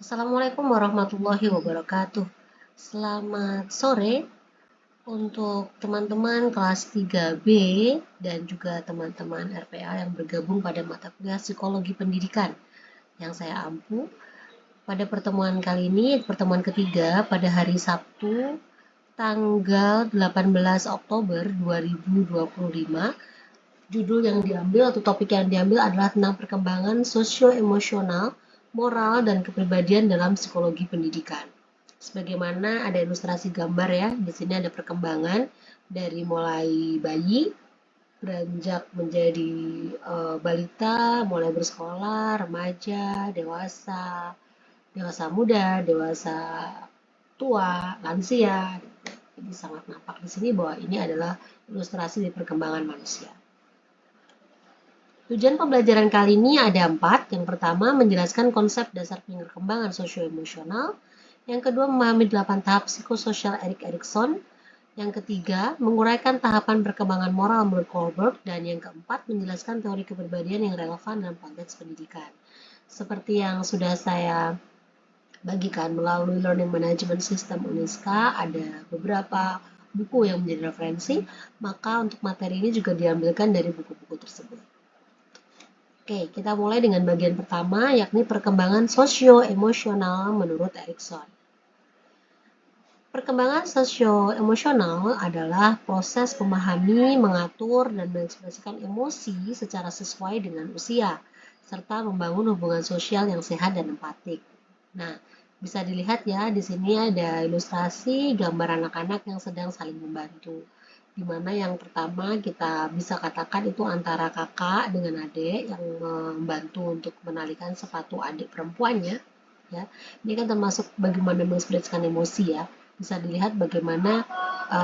Assalamualaikum warahmatullahi wabarakatuh. Selamat sore untuk teman-teman kelas 3B dan juga teman-teman RPA yang bergabung pada mata kuliah Psikologi Pendidikan yang saya ampu. Pada pertemuan kali ini, pertemuan ketiga pada hari Sabtu tanggal 18 Oktober 2025. Judul yang diambil atau topik yang diambil adalah tentang perkembangan sosio-emosional, moral, dan kepribadian dalam psikologi pendidikan. Sebagaimana ada ilustrasi gambar ya, di sini ada perkembangan dari mulai bayi, beranjak menjadi balita, mulai bersekolah, remaja, dewasa, dewasa muda, dewasa tua, lansia. Jadi sangat nampak di sini bahwa ini adalah ilustrasi dari perkembangan manusia. Tujuan pembelajaran kali ini ada 4. Yang pertama, menjelaskan konsep dasar perkembangan sosio-emosional. Yang kedua, memahami 8 tahap psikososial Erik Erikson. Yang ketiga, menguraikan tahapan perkembangan moral menurut Kohlberg. Dan yang keempat, menjelaskan teori kepribadian yang relevan dalam konteks pendidikan. Seperti yang sudah saya bagikan melalui Learning Management System UNISKA, ada beberapa buku yang menjadi referensi, maka untuk materi ini juga diambilkan dari buku-buku tersebut. Oke, kita mulai dengan bagian pertama, yakni perkembangan sosio-emosional menurut Erikson. Perkembangan sosio-emosional adalah proses memahami, mengatur, dan mengekspresikan emosi secara sesuai dengan usia, serta membangun hubungan sosial yang sehat dan empatik. Nah, bisa dilihat ya, di sini ada ilustrasi gambar anak-anak yang sedang saling membantu. Di mana yang pertama kita bisa katakan itu antara kakak dengan adik yang membantu untuk menalikan sepatu adik perempuannya. Ya, ini kan termasuk bagaimana mengekspresikan emosi ya. Bisa dilihat bagaimana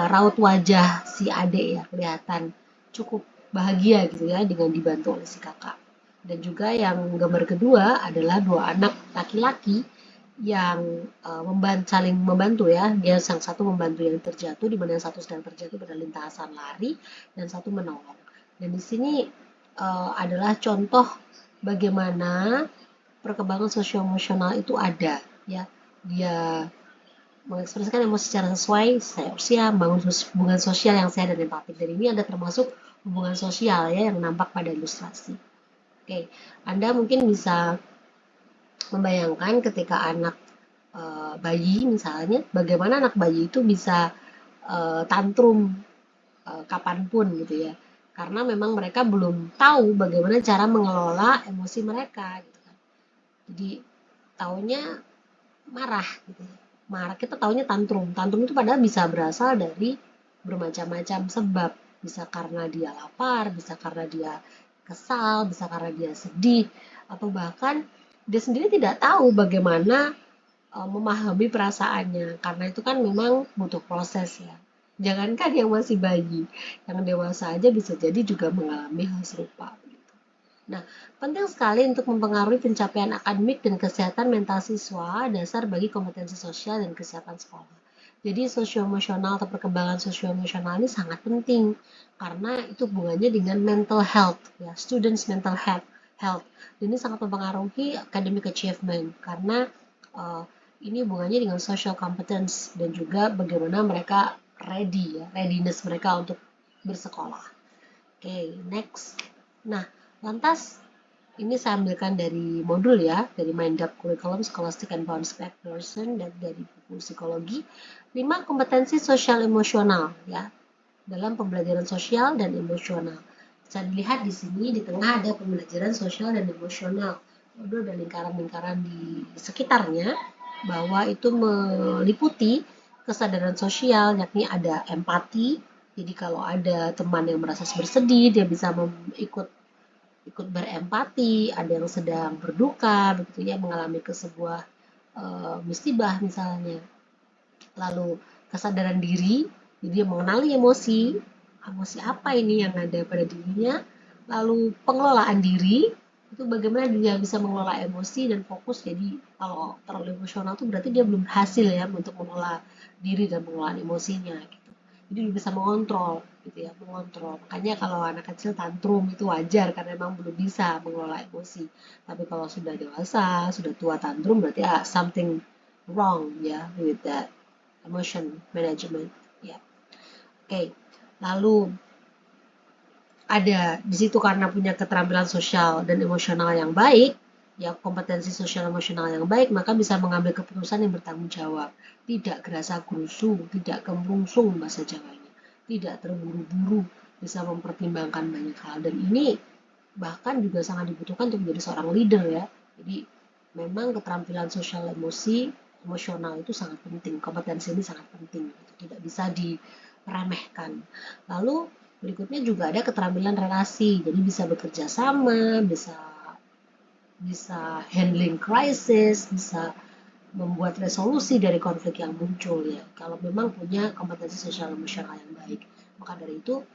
raut wajah si adik ya kelihatan cukup bahagia gitu ya dengan dibantu oleh si kakak. Dan juga yang gambar kedua adalah dua anak laki-laki yang saling membantu ya. Dia yang satu membantu yang terjatuh, di mana yang satu sedang terjatuh pada lintasan lari dan satu menolong. Dan di sini adalah contoh bagaimana perkembangan sosio-emosional itu ada ya. Dia mengekspresikan emosi secara sesuai usia, membangun hubungan sosial yang sehat dan empatik. Dan ini ada termasuk hubungan sosial ya yang nampak pada ilustrasi. Oke, Anda mungkin bisa membayangkan ketika anak bayi misalnya, bagaimana anak bayi itu bisa tantrum kapanpun gitu ya. Karena memang mereka belum tahu bagaimana cara mengelola emosi mereka gitu kan. Jadi taunya marah gitu ya. Marah kita taunya tantrum. Tantrum itu padahal bisa berasal dari bermacam-macam sebab. Bisa karena dia lapar, bisa karena dia kesal, bisa karena dia sedih, atau bahkan dia sendiri tidak tahu bagaimana memahami perasaannya. Karena itu kan memang butuh proses ya. Jangankan yang masih bayi, yang dewasa aja bisa jadi juga mengalami hal serupa. Nah, penting sekali untuk mempengaruhi pencapaian akademik dan kesehatan mental siswa dasar bagi kompetensi sosial dan kesiapan sekolah. Jadi sosio-emosional atau perkembangan sosio-emosional ini sangat penting karena itu hubungannya dengan mental health, ya, students mental health. Ini sangat mempengaruhi academic achievement karena uh, ini hubungannya dengan social competence dan juga bagaimana mereka ready, ya, readiness mereka untuk bersekolah. Oke, next. Nah, lantas ini saya ambilkan dari modul ya, dari Mindup Curriculum Scholastic and Bounce Back Person dan dari buku psikologi. 5 kompetensi sosial emosional ya, dalam pembelajaran sosial dan emosional. Bisa dilihat di sini di tengah ada pembelajaran sosial dan emosional. Lalu ada lingkaran-lingkaran di sekitarnya bahwa itu meliputi kesadaran sosial, yakni ada empati. Jadi kalau ada teman yang merasa bersedih, dia bisa ikut berempati, ada yang sedang berduka, begitu ya, mengalami ke sebuah musibah misalnya. Lalu kesadaran diri, jadi dia mengenali emosi, emosi apa ini yang ada pada dirinya. Lalu pengelolaan diri, itu bagaimana dia bisa mengelola emosi dan fokus. Jadi kalau terlalu emosional itu berarti dia belum berhasil ya untuk mengelola diri dan mengelola emosinya gitu. Jadi dia bisa mengontrol gitu ya, mengontrol. Makanya kalau anak kecil tantrum itu wajar karena memang belum bisa mengelola emosi. Tapi kalau sudah dewasa, sudah tua tantrum berarti something wrong ya with that emotion management ya. Oke. Lalu ada di situ karena punya keterampilan sosial dan emosional yang baik, ya kompetensi sosial emosional yang baik, maka bisa mengambil keputusan yang bertanggung jawab, tidak gerasa gerusung, tidak kemrungsung bahasa Jawanya, tidak terburu-buru, bisa mempertimbangkan banyak hal. Dan ini bahkan juga sangat dibutuhkan untuk menjadi seorang leader ya. Jadi memang keterampilan sosial emosional itu sangat penting, kompetensi ini sangat penting, tidak bisa diremehkan. Lalu berikutnya juga ada keterampilan relasi, jadi bisa bekerja sama, bisa bisa handling crisis, bisa membuat resolusi dari konflik yang muncul ya. Kalau memang punya kompetensi sosial emosional yang baik, maka dari itu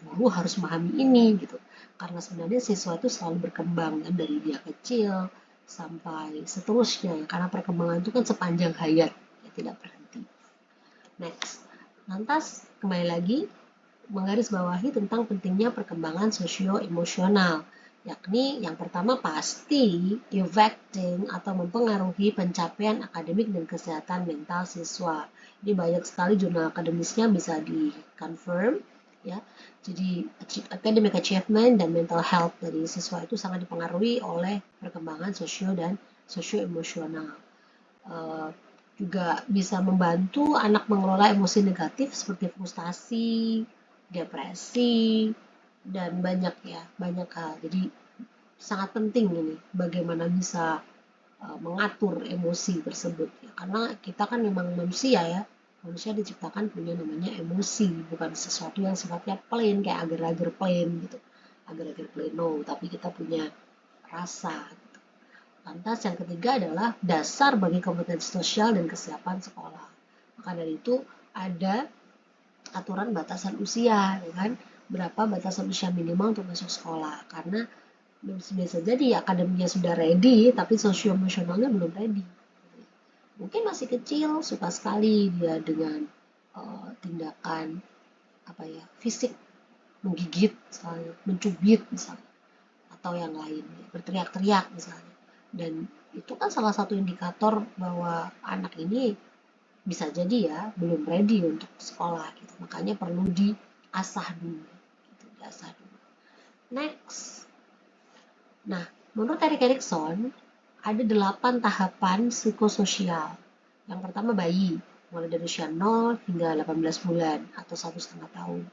guru harus memahami ini gitu. Karena sebenarnya siswa itu selalu berkembang kan dari dia kecil sampai seterusnya ya. Karena perkembangan itu kan sepanjang hayat ya, tidak berhenti. Next, lantas kembali lagi menggarisbawahi tentang pentingnya perkembangan sosio-emosional, yakni yang pertama pasti affecting atau mempengaruhi pencapaian akademik dan kesehatan mental siswa. Ini banyak sekali jurnal akademisnya bisa di-confirm ya. Jadi academic achievement dan mental health dari siswa itu sangat dipengaruhi oleh perkembangan sosio dan sosio-emosional. Uh, juga bisa membantu anak mengelola emosi negatif seperti frustasi, depresi, dan banyak ya, banyak hal. Jadi sangat penting ini bagaimana bisa mengatur emosi tersebut ya. Karena kita kan memang manusia ya. Manusia diciptakan punya namanya emosi, bukan sesuatu yang sifatnya plain kayak agar-agar plain gitu. Agar-agar plain no, tapi kita punya rasa. Lantas yang ketiga adalah dasar bagi kompetensi sosial dan kesiapan sekolah. Maka dari itu ada aturan batasan usia, ya kan? Berapa batasan usia minimal untuk masuk sekolah? Karena biasa jadi akademinya sudah ready, tapi sosio-emosionalnya belum ready. Mungkin masih kecil, suka sekali dia dengan tindakan apa ya fisik, menggigit misalnya, mencubit misalnya, atau yang lain, berteriak-teriak misalnya. Dan itu kan salah satu indikator bahwa anak ini bisa jadi ya belum ready untuk sekolah gitu. Makanya perlu diasah dulu. Gitu, diasah dulu. Next. Nah, menurut Erik Erikson ada 8 tahapan psikososial. Yang pertama bayi, mulai dari usia 0 hingga 18 bulan atau 1,5 tahun.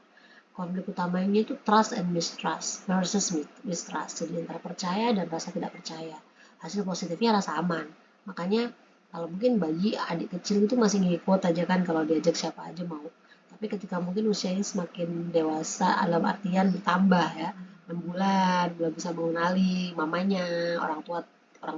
Konflik utamanya itu trust and mistrust versus mistrust. Jadi antara percaya dan rasa tidak percaya. Hasil positifnya rasa aman. Makanya kalau mungkin bayi adik kecil itu masih ngikut aja kan kalau diajak siapa aja mau. Tapi ketika mungkin usianya semakin dewasa dalam artian bertambah ya, 6 bulan, belum bisa mengenali mamanya, orang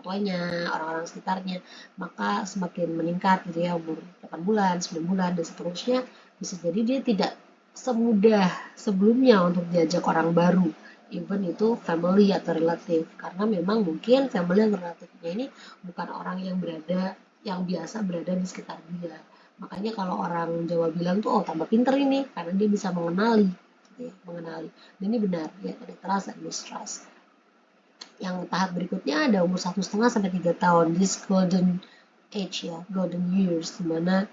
tuanya, orang-orang sekitarnya, maka semakin meningkat gitu ya umur 8 bulan, 9 bulan dan seterusnya bisa jadi dia tidak semudah sebelumnya untuk diajak orang baru, even itu family atau relatif, karena memang mungkin family atau relatifnya ini bukan orang yang biasa berada di sekitar dia. Makanya kalau orang Jawa bilang tuh, oh tambah pinter ini, karena dia bisa mengenali, gitu ya, mengenali. Dan ini benar, ya ada trust dan mistrust. Yang tahap berikutnya ada umur 1,5 sampai 3 tahun, this golden age ya, golden years, dimana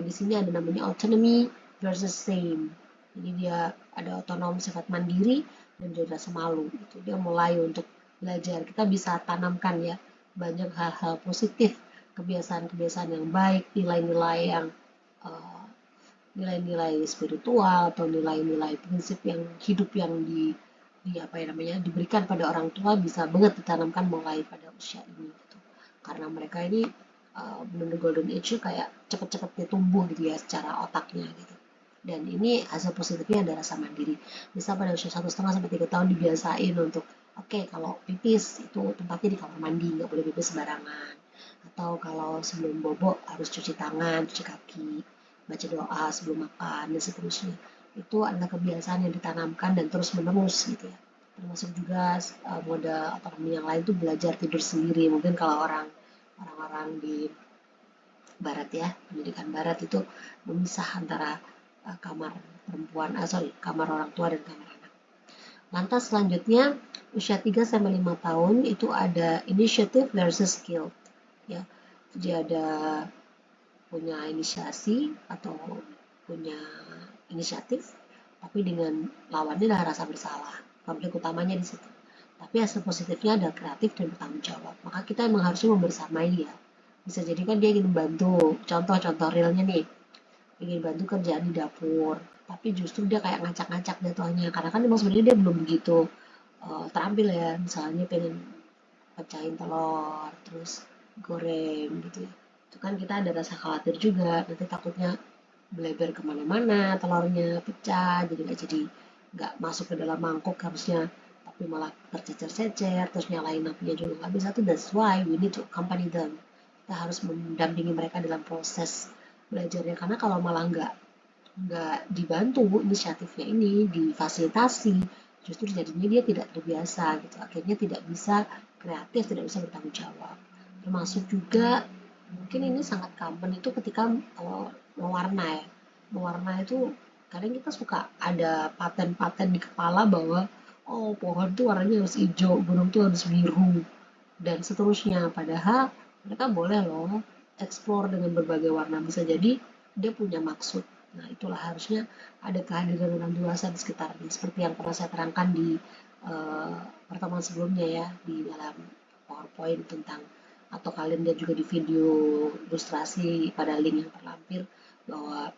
di sini ada namanya autonomy versus shame. Jadi dia ada otonom sifat mandiri dan juga rasa malu. Itu dia mulai untuk belajar. Kita bisa tanamkan ya banyak hal-hal positif, kebiasaan-kebiasaan yang baik, nilai-nilai yang uh, nilai-nilai spiritual atau nilai-nilai prinsip yang hidup yang di apa ya namanya diberikan pada orang tua bisa banget ditanamkan mulai pada usia ini gitu. Karena mereka ini benar golden age kayak cepet-cepetnya tumbuh gitu ya secara otaknya gitu. Dan ini hasil positifnya ada rasa mandiri. Bisa pada usia 1,5 sampai 3 tahun dibiasain untuk kalau pipis itu tempatnya di kamar mandi, nggak boleh pipis sembarangan. Atau kalau sebelum bobo harus cuci tangan, cuci kaki, baca doa sebelum makan dan seterusnya. Itu adalah kebiasaan yang ditanamkan dan terus menerus gitu ya. Termasuk juga mode otonomi yang lain itu belajar tidur sendiri. Mungkin kalau orang-orang di barat ya, pendidikan barat itu memisah antara kamar perempuan, kamar orang tua dan kamar anak. Lantas selanjutnya usia 3-5 tahun itu ada initiative versus skill, ya. Jadi ada punya inisiasi atau punya inisiatif, tapi dengan lawannya adalah rasa bersalah. Konflik utamanya di situ. Tapi hasil positifnya adalah kreatif dan bertanggung jawab. Maka kita emang harusnya membersamai dia. Bisa jadi kan dia ingin membantu. Contoh-contoh realnya nih, ingin bantu kerjaan di dapur, tapi justru dia kayak ngacak-ngacak jatuhnya. Karena kan emang sebenarnya dia belum begitu terampil ya. Misalnya pengen pecahin telur, terus goreng gitu ya. Itu kan kita ada rasa khawatir juga, nanti takutnya melebar kemana-mana, telurnya pecah, nggak masuk ke dalam mangkok harusnya, tapi malah tercecer-cecer, terus nyalain apinya juga nggak bisa tuh. That's why we need to accompany them. Kita harus mendampingi mereka dalam proses belajarnya, karena kalau malah nggak dibantu inisiatifnya ini, difasilitasi, justru jadinya dia tidak terbiasa gitu, akhirnya tidak bisa kreatif, tidak bisa bertanggung jawab. Termasuk juga mungkin ini sangat common itu ketika mewarna ya. Mewarna itu kadang kita suka ada paten-paten di kepala bahwa oh pohon tuh warnanya harus hijau, gunung tuh harus biru, dan seterusnya. Padahal mereka boleh loh explore dengan berbagai warna, bisa jadi dia punya maksud. Nah, itulah harusnya ada kehadiran orang dewasa di sekitarnya, seperti yang pernah saya terangkan di pertemuan sebelumnya ya, di dalam PowerPoint tentang, atau kalian lihat juga di video ilustrasi pada link yang terlampir, bahwa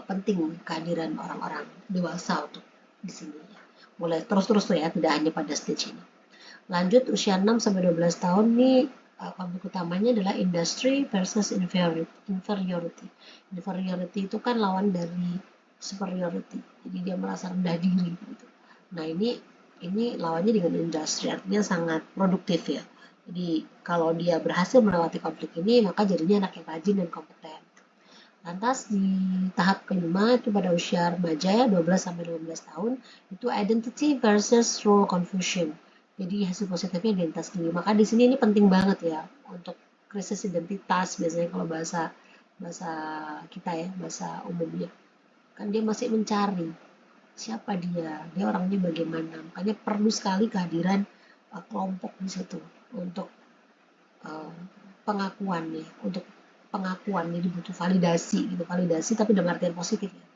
penting kehadiran orang-orang dewasa untuk di sini ya. Mulai terus-terus tuh ya, tidak hanya pada stage ini. Lanjut usia 6-12 tahun nih, konflik utamanya adalah industry versus inferiority. Inferiority itu kan lawan dari superiority. Jadi dia merasa rendah diri gitu. Nah, ini lawannya dengan industri, artinya sangat produktif ya. Jadi kalau dia berhasil melewati konflik ini, maka jadinya anak yang rajin dan kompeten. Lantas di tahap kelima itu pada usia remaja ya, 12-15 tahun, itu identity versus role confusion. Jadi hasil positifnya identitas diri. Maka di sini ini penting banget ya untuk krisis identitas, biasanya kalau bahasa bahasa kita ya, bahasa umumnya. Kan dia masih mencari siapa dia orangnya bagaimana. Makanya perlu sekali kehadiran kelompok di situ untuk uh, pengakuan ya, untuk pengakuan. Jadi butuh validasi gitu, validasi tapi dalam artian positif ya.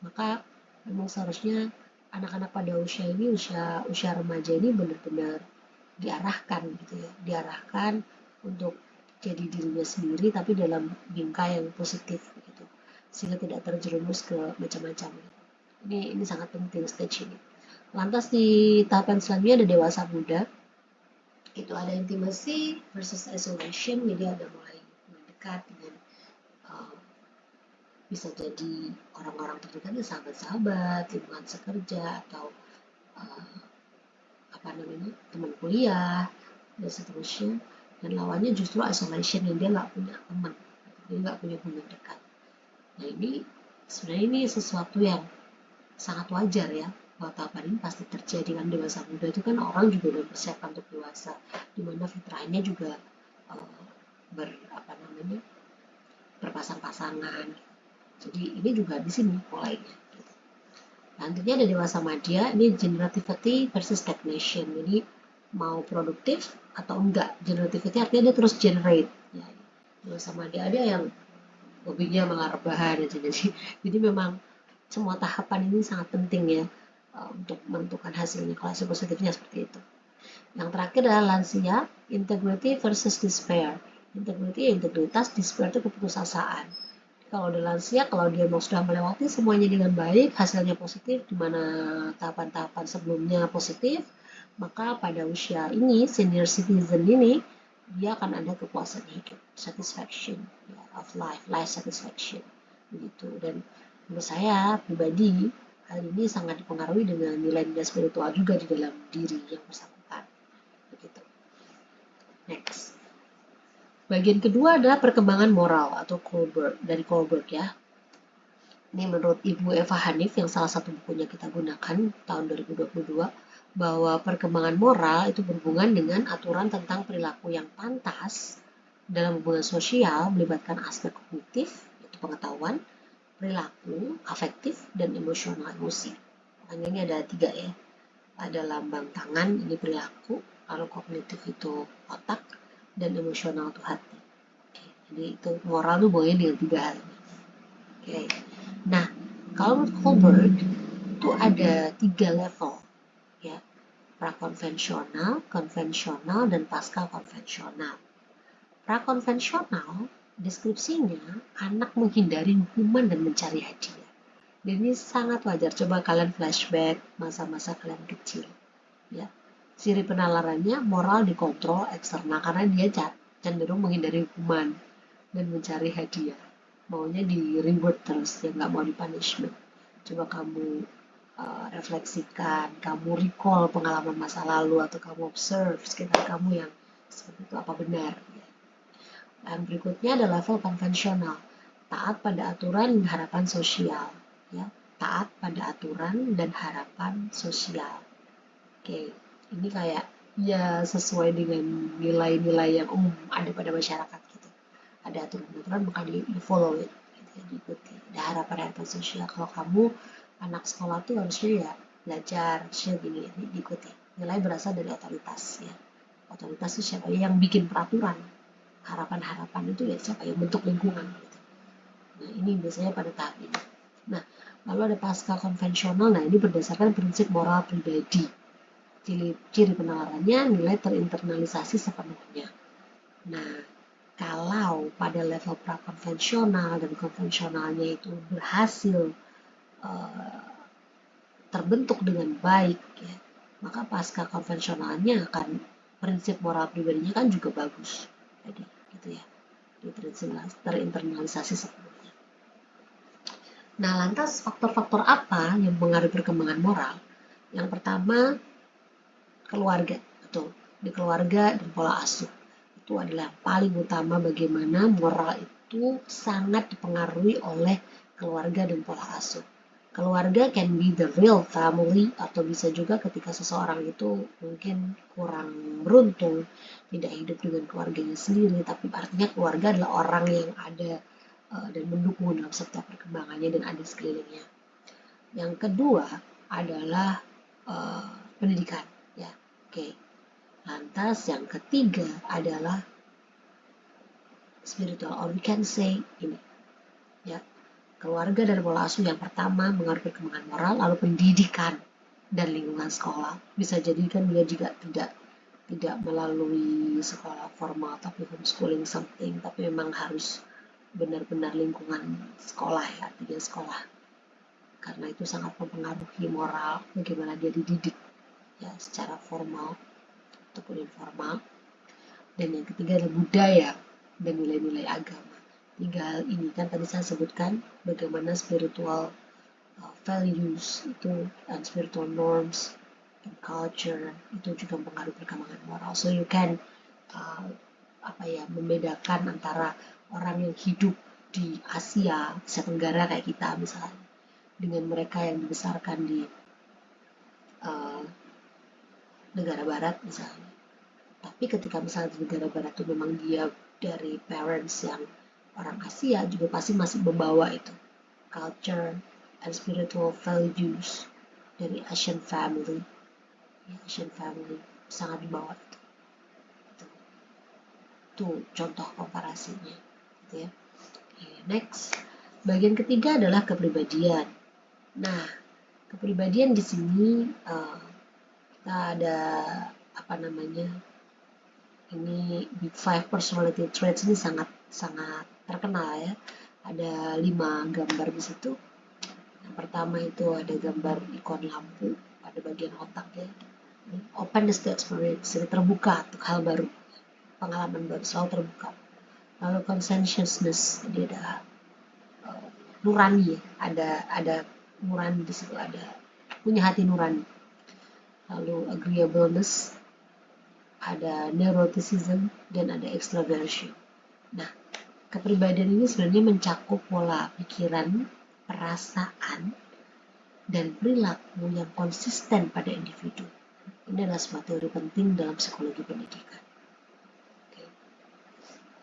Maka memang seharusnya anak-anak pada usia ini, usia remaja ini benar-benar diarahkan gitu ya, diarahkan untuk jadi dirinya sendiri tapi dalam bingkai yang positif gitu, sehingga tidak terjerumus ke macam-macam. Ini sangat penting stage ini. Lantas di tahapan selanjutnya ada dewasa muda, itu ada intimacy versus isolation. Jadi ada mulai mendekat dengan uh, bisa jadi orang-orang terdekatnya, sahabat-sahabat, lingkungan sekerja, atau uh, apa namanya, teman kuliah dan seterusnya. Dan lawannya justru isolation, yang dia nggak punya teman, dia nggak punya hubungan dekat. Nah, ini sebenarnya ini sesuatu yang sangat wajar ya, bahwa tahapan ini pasti terjadi. Kan dewasa muda itu kan orang juga udah bersiap untuk dewasa, dimana fitrahnya juga uh, apa namanya, berpasang-pasangan. Jadi ini juga di sini mulainya. Nantinya ada dewasa madya, ini generativity versus stagnation. Jadi mau produktif atau enggak. Generativity artinya dia terus generate. Ya, dewasa madya ada yang hobinya malah rebahan. Jadi memang semua tahapan ini sangat penting ya untuk menentukan hasilnya. Kalau hasil positifnya seperti itu. Yang terakhir adalah lansia, integrity versus despair. Integrity ya integritas, despair itu keputusasaan. Kalau udah lansia, kalau dia mau sudah melewati semuanya dengan baik, hasilnya positif, di mana tahapan-tahapan sebelumnya positif, maka pada usia ini, senior citizen ini, dia akan ada kepuasan hidup, satisfaction of life, life satisfaction, begitu. Dan menurut saya pribadi, hal ini sangat dipengaruhi dengan nilai-nilai spiritual juga di dalam diri yang bersangkutan, begitu. Next. Bagian kedua adalah perkembangan moral atau dari Kohlberg ya. Ini menurut Ibu Eva Hanif yang salah satu bukunya kita gunakan tahun 2022, bahwa perkembangan moral itu berhubungan dengan aturan tentang perilaku yang pantas dalam hubungan sosial, melibatkan aspek kognitif, yaitu pengetahuan, perilaku, afektif, dan emosional emosi. Makanya ini ada 3 ya. Ada lambang tangan, ini perilaku, lalu kognitif itu otak, dan emosional itu hati. Oke, jadi itu moral tuh boleh dengan 3 hal ini. Oke. Nah, kalau menurut Kohlberg itu ada 3 level ya. Prakonvensional, konvensional, dan pasca konvensional. Prakonvensional deskripsinya anak menghindari hukuman dan mencari hadiah. Dan ini sangat wajar. Coba kalian flashback masa-masa kalian kecil. Ya, ciri penalarannya moral dikontrol eksternal karena dia cenderung menghindari hukuman dan mencari hadiah. Maunya di reward terus, ya nggak mau di punishment. Coba kamu refleksikan, kamu recall pengalaman masa lalu atau kamu observe sekitar kamu yang seperti itu apa benar. Ya. Dan berikutnya ada level konvensional, taat pada aturan dan harapan sosial. Ya, taat pada aturan dan harapan sosial. Oke, ini kayak ya sesuai dengan nilai-nilai yang umum ada pada masyarakat gitu. Ada aturan-aturan maka di follow it, gitu, ya, diikuti. Ada harapan-harapan sosial. Kalau kamu anak sekolah tuh harusnya ya belajar, harusnya gini, diikuti. Nilai berasal dari otoritas ya. Otoritas itu siapa yang bikin peraturan. Harapan-harapan itu ya siapa yang bentuk lingkungan gitu. Nah, ini biasanya pada tahap ini. Nah, lalu ada pasca konvensional. Nah, ini berdasarkan prinsip moral pribadi. Ciri penalarannya nilai terinternalisasi sepenuhnya. Nah, kalau pada level prakonvensional dan konvensionalnya itu berhasil terbentuk dengan baik, ya, maka pasca konvensionalnya akan prinsip moral pribadinya kan juga bagus. Jadi, gitu ya, terinternalisasi sepenuhnya. Nah, lantas faktor-faktor apa yang mempengaruhi perkembangan moral? Yang pertama, keluarga, betul. Di keluarga dan pola asuh. Itu adalah paling utama bagaimana moral itu sangat dipengaruhi oleh keluarga dan pola asuh. Keluarga can be the real family atau bisa juga ketika seseorang itu mungkin kurang beruntung, tidak hidup dengan keluarganya sendiri, tapi artinya keluarga adalah orang yang ada dan mendukung dalam setiap perkembangannya dan ada sekelilingnya. Yang kedua adalah pendidikan, ya. Oke. Lantas yang ketiga adalah spiritual, or we can say ini, ya. Keluarga dan pola asuh yang pertama mengaruhi perkembangan moral, lalu pendidikan dan lingkungan sekolah. Bisa jadi kan dia juga tidak melalui sekolah formal tapi homeschooling something, tapi memang harus benar-benar lingkungan sekolah ya, artinya sekolah. Karena itu sangat mempengaruhi moral, bagaimana dia dididik ya secara formal ataupun informal. Dan yang ketiga adalah budaya dan nilai-nilai agama. 3 hal ini kan tadi saya sebutkan bagaimana spiritual values itu dan spiritual norms and culture itu juga mempengaruhi perkembangan moral. So you can membedakan antara orang yang hidup di Asia Tenggara kayak kita misalnya dengan mereka yang dibesarkan di negara barat misalnya. Tapi ketika misalnya di negara barat itu memang dia dari parents yang orang Asia juga pasti masih membawa itu culture and spiritual values dari Asian family. Ya, Asian family sangat dibawa itu. Itu contoh komparasinya. Gitu ya. Okay, next, bagian ketiga adalah kepribadian. Nah, kepribadian di sini kita ada ini Big Five Personality Traits ini sangat terkenal ya. Ada 5 gambar di situ. Yang pertama itu ada gambar ikon lampu pada bagian otak ya. Openness to experience, terbuka untuk hal baru, pengalaman baru, selalu terbuka. Lalu conscientiousness, dia ada nurani ya, ada nurani di situ, ada punya hati nurani. Lalu agreeableness, ada neuroticism, dan ada extraversion. Nah, kepribadian ini sebenarnya mencakup pola pikiran, perasaan, dan perilaku yang konsisten pada individu. Ini adalah sebuah teori penting dalam psikologi pendidikan. Oke.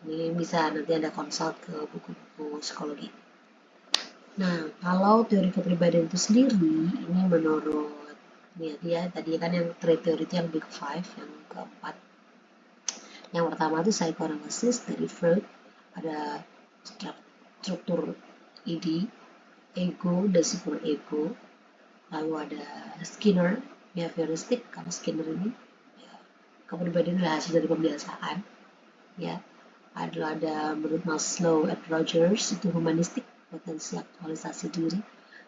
Ini bisa nanti Anda konsult ke buku-buku psikologi. Nah, kalau teori kepribadian itu sendiri, ini menurut dia tadi kan yang teori itu yang Big Five, yang keempat. Yang pertama itu psychoanalysis dari Freud, ada struktur id, ego dan super ego. Lalu ada Skinner, behavioristik. Kalau Skinner ini ya, kepribadian adalah hasil dari pembiasaan. Ya, ada menurut Maslow and Rogers itu humanistik, potensi aktualisasi diri,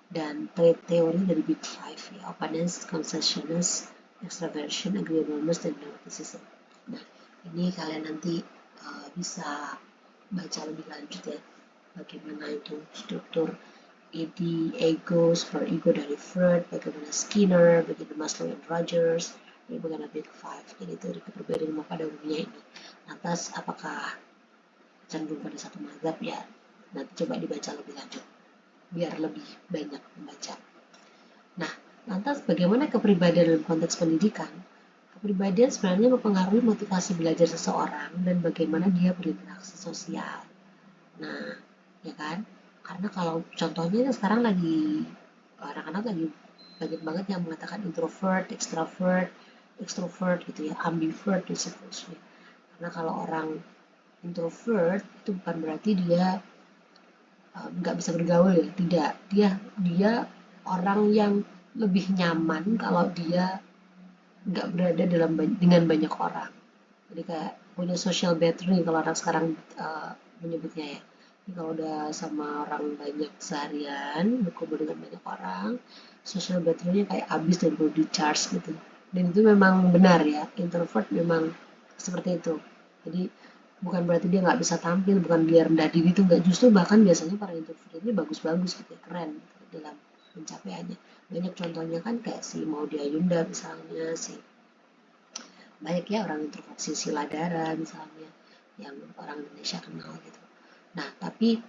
dan trait teori dari Big Five, ya, openness, conscientiousness, extraversion, agreeableness, dan neuroticism. Nah, ini kalian nanti bisa baca lebih lanjut ya, bagaimana itu struktur id, ego, super ego dari Freud, bagaimana Skinner, bagaimana Maslow and Rogers, bagaimana Big Five. Jadi teori kepribadian pada umumnya ini. Lantas apakah cenderung pada satu mazhab ya? Nanti coba dibaca lebih lanjut biar lebih banyak membaca. Nah, lantas bagaimana kepribadian dalam konteks pendidikan? Kepribadian sebenarnya mempengaruhi motivasi belajar seseorang dan bagaimana dia berinteraksi sosial. Nah, ya kan? Karena kalau contohnya sekarang lagi anak-anak lagi banyak banget yang mengatakan introvert, extrovert gitu ya, ambivert dan seterusnya. Karena kalau orang introvert itu bukan berarti dia nggak bisa bergaul ya, tidak. Dia orang yang lebih nyaman kalau dia nggak berada dengan banyak orang. Jadi kayak punya social battery kalau orang sekarang menyebutnya ya. Jadi kalau udah sama orang banyak seharian, berkumpul dengan banyak orang, social battery-nya kayak habis dan perlu di charge gitu. Dan itu memang benar ya, introvert memang seperti itu. Jadi bukan berarti dia nggak bisa tampil, bukan dia rendah diri itu nggak, justru bahkan biasanya para introvert ini bagus-bagus gitu ya, keren gitu, dalam pencapaiannya. Banyak contohnya kan kayak si Maudy Ayunda misalnya, si banyak ya orang introvert, Sila Dara misalnya, yang orang Indonesia kenal gitu. Nah, tapi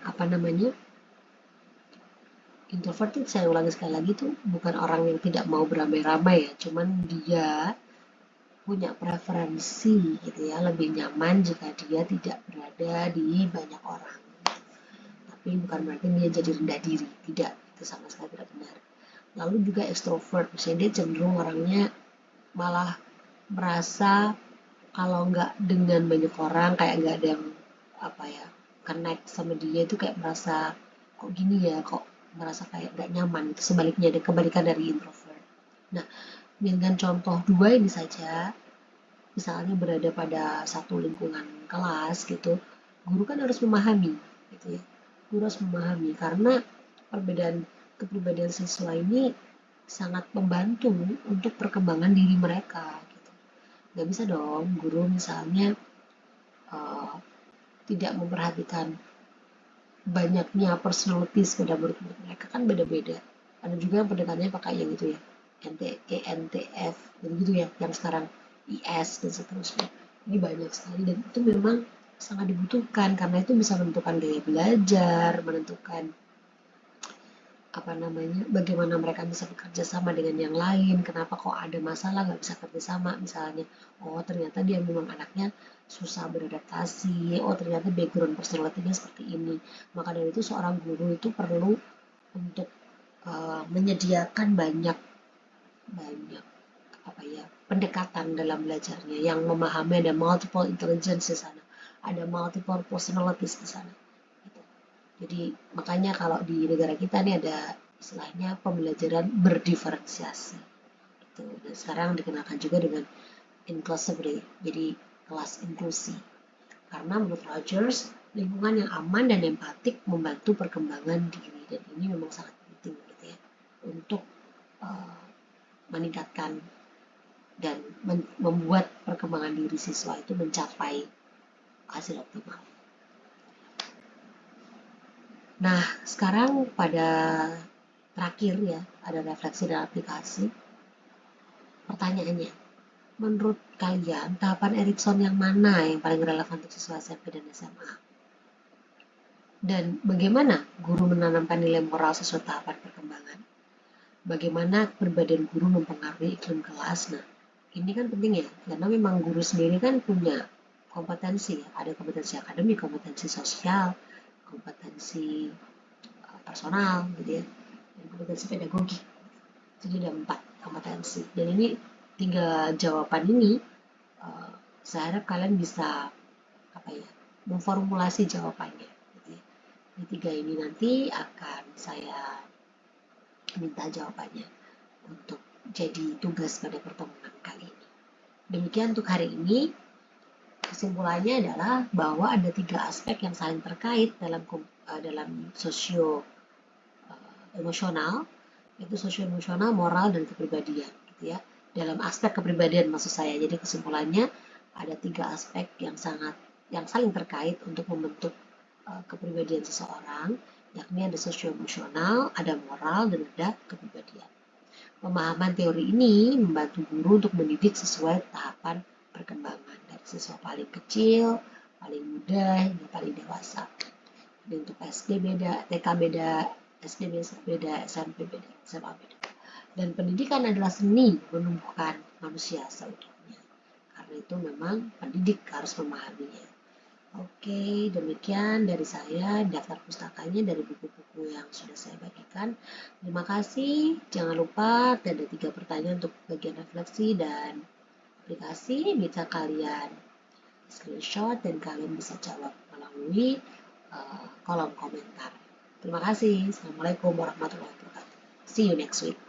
apa namanya, introvert itu saya ulangi sekali lagi tuh bukan orang yang tidak mau beramai-ramai ya, cuman dia punya preferensi gitu ya, lebih nyaman jika dia tidak berada di banyak orang. Tapi bukan berarti dia jadi rendah diri, tidak, itu sama sekali tidak benar. Lalu juga extrovert, misalnya dia cenderung orangnya malah merasa kalau nggak dengan banyak orang, kayak nggak ada yang apa ya, connect sama dia, itu kayak merasa kok gini ya, kok merasa kayak nggak nyaman. Itu sebaliknya, ada kebalikan dari introvert. Nah, dengan contoh dua ini saja, misalnya berada pada satu lingkungan kelas gitu, guru kan harus memahami gitu ya. Guru harus memahami karena perbedaan kepribadian siswa ini sangat membantu untuk perkembangan diri mereka gitu. Gak bisa dong guru misalnya uh, tidak memperhatikan banyaknya personalities pada murid-murid mereka, kan beda-beda. Ada juga yang pendekatannya pakai yang itu ya, NTF dan gitu ya, yang sekarang IS dan seterusnya. Ini banyak sekali dan itu memang sangat dibutuhkan karena itu bisa menentukan gaya belajar, menentukan apa namanya, bagaimana mereka bisa bekerja sama dengan yang lain, kenapa kok ada masalah nggak bisa kerja sama misalnya, oh ternyata dia memang anaknya susah beradaptasi, oh ternyata background personality-nya seperti ini. Maka dari itu seorang guru itu perlu untuk menyediakan banyak banyak apa ya, pendekatan dalam belajarnya yang memahami, ada multiple intelligence di sana, ada multiple personalities di sana gitu. Jadi makanya kalau di negara kita nih ada istilahnya pembelajaran berdiferensiasi gitu. Dan sekarang dikenalkan juga dengan inclusivity, jadi kelas inklusi. Karena menurut Rogers, lingkungan yang aman dan empatik membantu perkembangan diri, dan ini memang sangat penting gitu ya untuk uh, meningkatkan dan membuat perkembangan diri siswa itu mencapai hasil optimal. Nah, sekarang pada terakhir ya, ada refleksi dan aplikasi. Pertanyaannya, menurut kalian tahapan Erikson yang mana yang paling relevan untuk siswa SMP dan SMA? Dan bagaimana guru menanamkan nilai moral sesuai tahapan perkembangan? Bagaimana kepribadian guru mempengaruhi iklim kelas? Nah, ini kan penting ya, karena memang guru sendiri kan punya kompetensi ya. Ada kompetensi akademik, kompetensi sosial, kompetensi personal gitu ya, dan kompetensi pedagogik. Jadi ada 4 kompetensi. Dan ini 3 jawaban ini saya harap kalian bisa apa ya, memformulasi jawabannya. Gitu ya. Di 3 ini nanti akan saya minta jawabannya untuk jadi tugas pada pertemuan kali ini. Demikian untuk hari ini. Kesimpulannya adalah bahwa ada 3 aspek yang saling terkait dalam sosio emosional, yaitu sosio emosional, moral, dan kepribadian, gitu ya. Dalam aspek kepribadian maksud saya. Jadi kesimpulannya ada 3 aspek yang saling terkait untuk membentuk kepribadian seseorang, yakni ada sosio emosional, ada moral, dan ada kepribadian. Pemahaman teori ini membantu guru untuk mendidik sesuai tahapan perkembangan dari siswa paling kecil, paling muda, hingga paling dewasa. Jadi untuk SD beda, TK beda, SD beda, SMP beda, SMA beda. Dan pendidikan adalah seni menumbuhkan manusia seutuhnya. Karena itu memang pendidik harus memahaminya. Oke, demikian dari saya, daftar pustakanya dari buku-buku yang sudah saya bagikan. Terima kasih. Jangan lupa ada 3 pertanyaan untuk bagian refleksi dan aplikasi. Bisa kalian screenshot dan kalian bisa jawab melalui kolom komentar. Terima kasih. Assalamualaikum warahmatullahi wabarakatuh. See you next week.